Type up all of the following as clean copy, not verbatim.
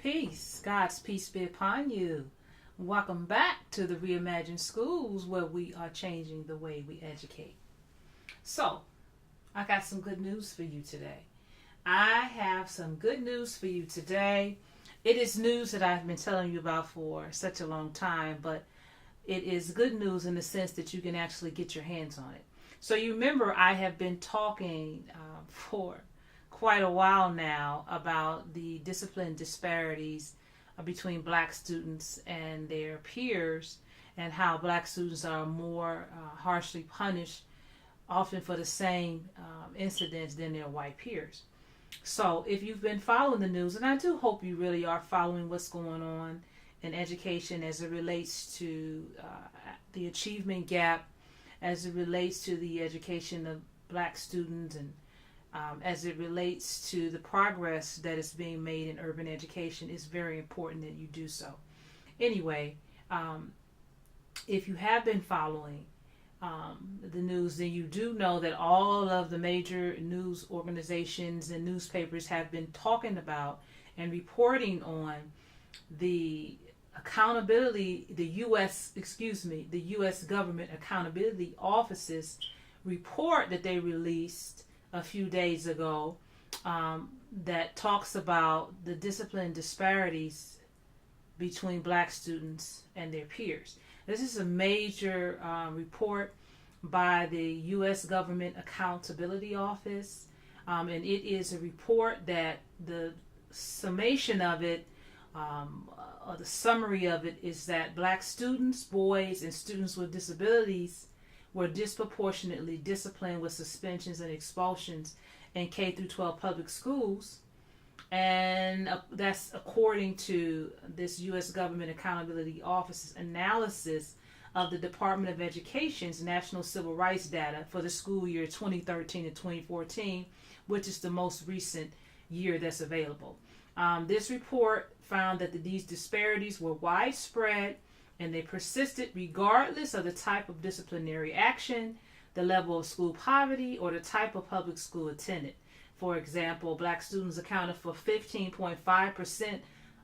Peace. God's peace be upon you. Welcome back to the Reimagined Schools, where we are changing the way we educate. So, I got some good news for you today. I have some good news for you today. It is news that I've been telling you about for such a long time, but it is good news in the sense that you can actually get your hands on it. So you remember I have been talking for quite a while now about the discipline disparities between black students and their peers, and how black students are more harshly punished often for the same incidents than their white peers. So if you've been following the news, and I do hope you really are following what's going on in education as it relates to the achievement gap, as it relates to the education of black students, and as it relates to the progress that is being made in urban education, it's very important that you do so. Anyway, if you have been following the news, then you do know that all of the major news organizations and newspapers have been talking about and reporting on the accountability, the U.S. government accountability office's report that they released a few days ago that talks about the discipline disparities between black students and their peers. This is a major report by the U.S. Government Accountability Office, and it is a report that the summation of it, or the summary of it, is that black students, boys, and students with disabilities were disproportionately disciplined with suspensions and expulsions in K through 12 public schools. And that's according to this U.S. Government Accountability Office's analysis of the Department of Education's National Civil Rights data for the school year 2013 to 2014, which is the most recent year that's available. This report found that these disparities were widespread and they persisted regardless of the type of disciplinary action, the level of school poverty, or the type of public school attended. For example, black students accounted for 15.5%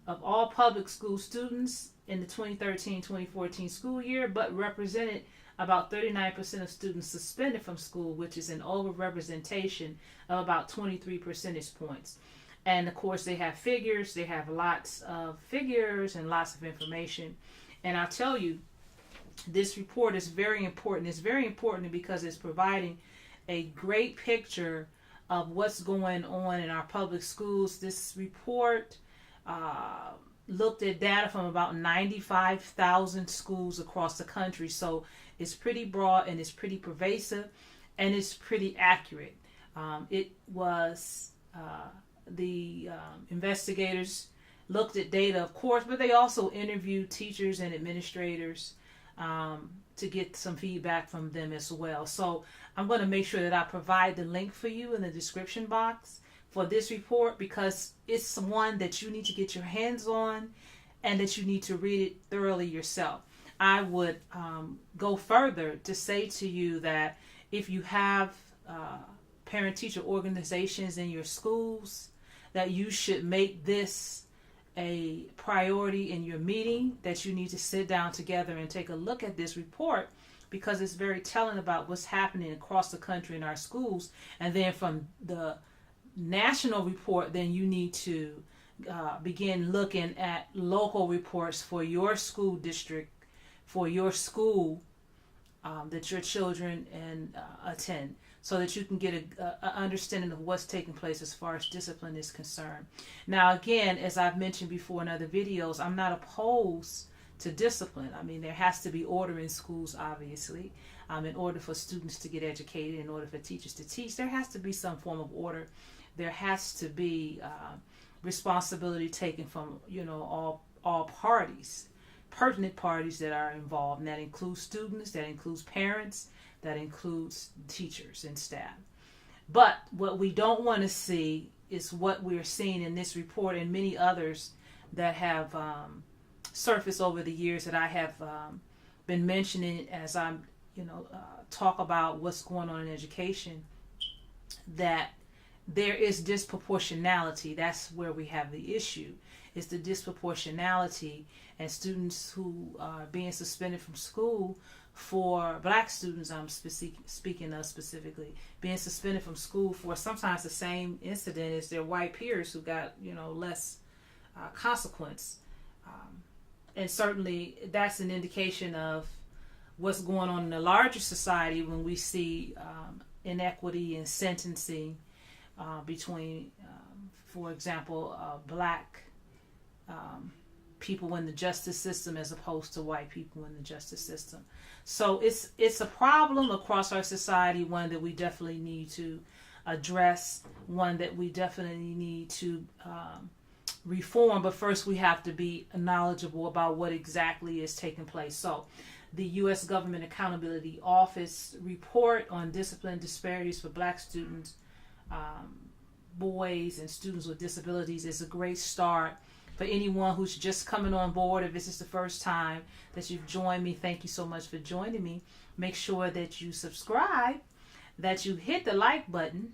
of all public school students in the 2013-2014 school year, but represented about 39% of students suspended from school, which is an overrepresentation of about 23 percentage points. And of course, they have figures. They have lots of figures and lots of information. And I'll tell you, this report is very important. It's very important because it's providing a great picture of what's going on in our public schools. This report looked at data from about 95,000 schools across the country. So it's pretty broad and it's pretty pervasive and it's pretty accurate. It was the investigators looked at data, of course, but they also interviewed teachers and administrators to get some feedback from them as well. So I'm going to make sure that I provide the link for you in the description box for this report, because it's one that you need to get your hands on and that you need to read it thoroughly yourself. I would go further to say to you that if you have parent-teacher organizations in your schools, that you should make this a priority in your meeting, that you need to sit down together and take a look at this report, because it's very telling about what's happening across the country in our schools. And then from the national report, then you need to begin looking at local reports for your school district, for your school that your children attend, so that you can get an understanding of what's taking place as far as discipline is concerned. Now, again, as I've mentioned before in other videos, I'm not opposed to discipline. I mean, there has to be order in schools, obviously. In order for students to get educated, in order for teachers to teach, there has to be some form of order. There has to be responsibility taken from, all parties, pertinent parties that are involved, and that includes students, that includes parents, that includes teachers and staff. But what we don't want to see is what we're seeing in this report and many others that have surfaced over the years that I have been mentioning as I'm, talk about what's going on in education, that there is disproportionality. That's where we have the issue. It's the disproportionality, and students who are being suspended from school, for black students I'm speaking of specifically, being suspended from school for sometimes the same incident as their white peers who got, less consequence. And certainly that's an indication of what's going on in the larger society when we see inequity in sentencing between, for example, black people in the justice system as opposed to white people in the justice system. So it's a problem across our society, one that we definitely need to address, one that we definitely need to reform. But first we have to be knowledgeable about what exactly is taking place. So the U.S. Government Accountability Office report on discipline disparities for black students, boys and students with disabilities is a great start. For anyone who's just coming on board, if this is the first time that you've joined me, thank you so much for joining me. Make sure that you subscribe, that you hit the like button,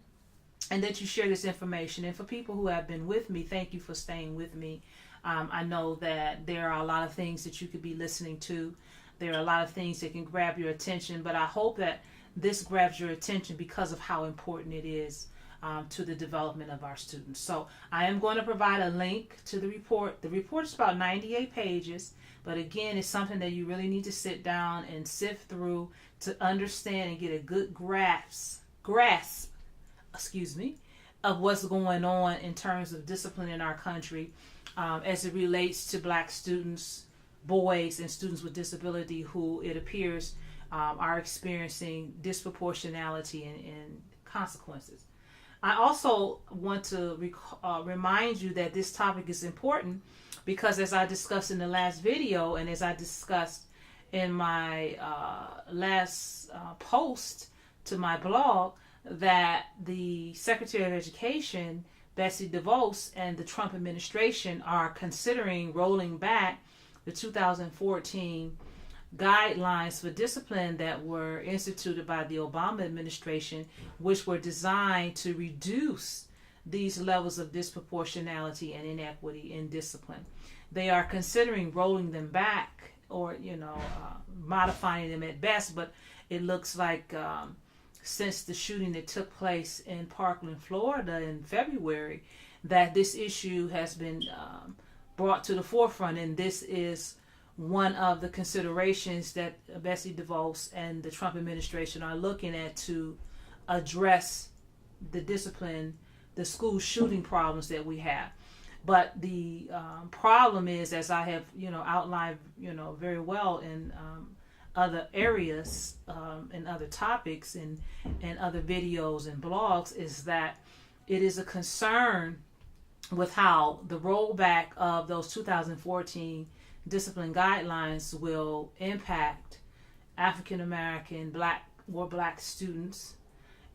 and that you share this information. And for people who have been with me, thank you for staying with me. I know that there are a lot of things that you could be listening to. There are a lot of things that can grab your attention, but I hope that this grabs your attention because of how important it is to the development of our students. So I am going to provide a link to the report. The report is about 98 pages, but again, it's something that you really need to sit down and sift through to understand and get a good grasp, of what's going on in terms of discipline in our country as it relates to black students, boys, and students with disability who it appears are experiencing disproportionality and consequences. I also want to remind you that this topic is important because, as I discussed in the last video and as I discussed in my last post to my blog, that the Secretary of Education, Betsy DeVos, and the Trump administration are considering rolling back the 2014 guidelines for discipline that were instituted by the Obama administration, which were designed to reduce these levels of disproportionality and inequity in discipline. They are considering rolling them back or, modifying them at best, but it looks like since the shooting that took place in Parkland, Florida in February, that this issue has been brought to the forefront, and this is one of the considerations that Betsy DeVos and the Trump administration are looking at to address the discipline, the school shooting problems that we have. But the problem is, as I have, outlined, very well in other areas and other topics and other videos and blogs, is that it is a concern with how the rollback of those 2014 discipline guidelines will impact African American, black students.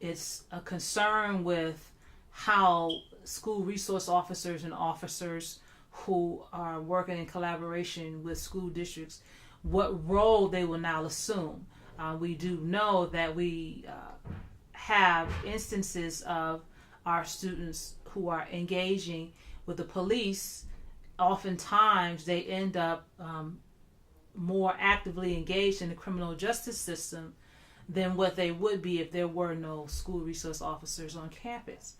It's a concern with how school resource officers and officers who are working in collaboration with school districts, what role they will now assume. We do know that we have instances of our students who are engaging with the police. Oftentimes they end up more actively engaged in the criminal justice system than what they would be if there were no school resource officers on campus.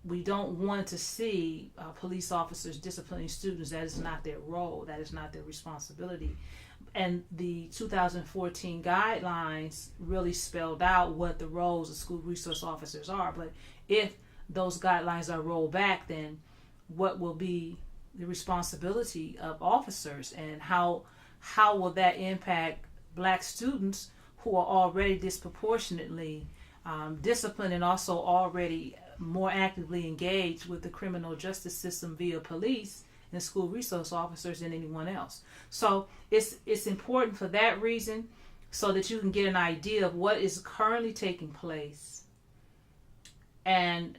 We don't want to see police officers disciplining students. That is not their role. That is not their responsibility. And the 2014 guidelines really spelled out what the roles of school resource officers are. But if those guidelines are rolled back, then what will be the responsibility of officers, and how will that impact black students who are already disproportionately disciplined and also already more actively engaged with the criminal justice system via police and school resource officers than anyone else. So it's important for that reason, so that you can get an idea of what is currently taking place and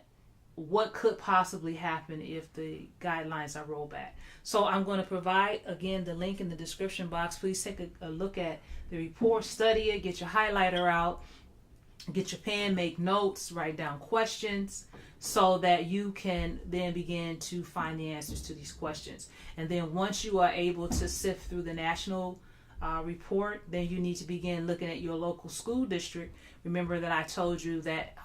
what could possibly happen if the guidelines are rolled back. So I'm going to provide, again, the link in the description box. Please take a look at the report, study it, get your highlighter out, Get your pen, make notes, write down questions so that you can then begin to find the answers to these questions. And then once you are able to sift through the national report, then you need to begin looking at your local school district. Remember that I told you that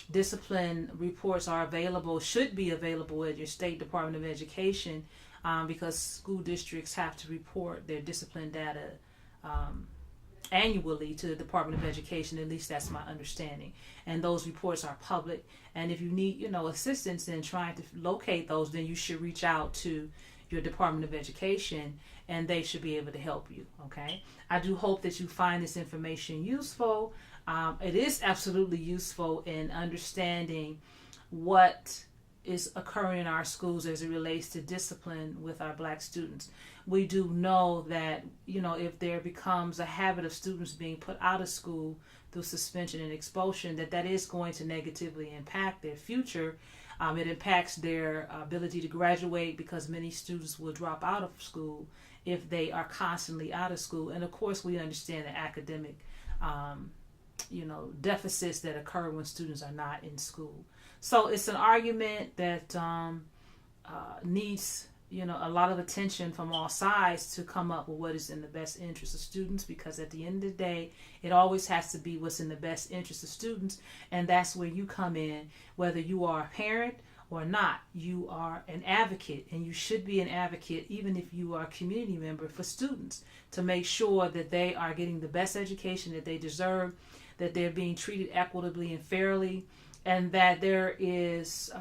discipline reports are available, should be available at your state Department of Education, because school districts have to report their discipline data annually to the Department of Education. At least that's my understanding. And those reports are public. And if you need, assistance in trying to locate those, then you should reach out to your Department of Education, and they should be able to help you. Okay. I do hope that you find this information useful. It is absolutely useful in understanding what is occurring in our schools as it relates to discipline with our Black students. We do know that, if there becomes a habit of students being put out of school through suspension and expulsion, that is going to negatively impact their future. It impacts their ability to graduate, because many students will drop out of school if they are constantly out of school. And of course, we understand the academic deficits that occur when students are not in school. So it's an argument that needs, a lot of attention from all sides to come up with what is in the best interest of students, because at the end of the day, it always has to be what's in the best interest of students. And that's where you come in. Whether you are a parent or not, you are an advocate, and you should be an advocate even if you are a community member for students, to make sure that they are getting the best education that they deserve, that they're being treated equitably and fairly, and that there is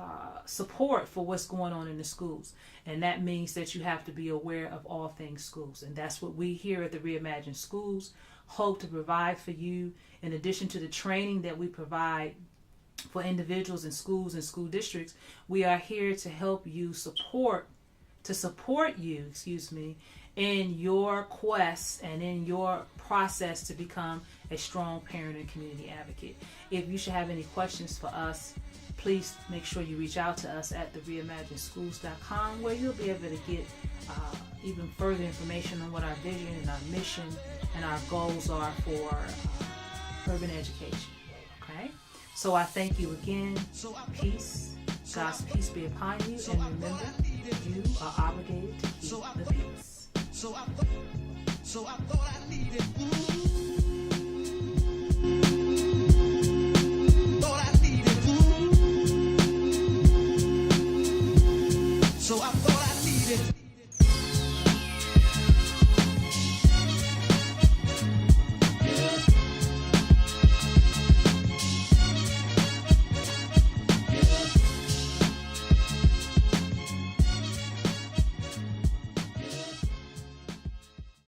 support for what's going on in the schools. And that means that you have to be aware of all things schools. And that's what we here at the Reimagine Schools hope to provide for you. In addition to the training that we provide for individuals in schools and school districts, we are here to help you support you, in your quest and in your process to become a strong parent and community advocate. If you should have any questions for us, please make sure you reach out to us at theimagineschools.com, where you'll be able to get even further information on what our vision and our mission and our goals are for urban education. Okay? So I thank you again. Peace. God's peace be upon you. And remember, you are obligated to keep the peace. So I thought I needed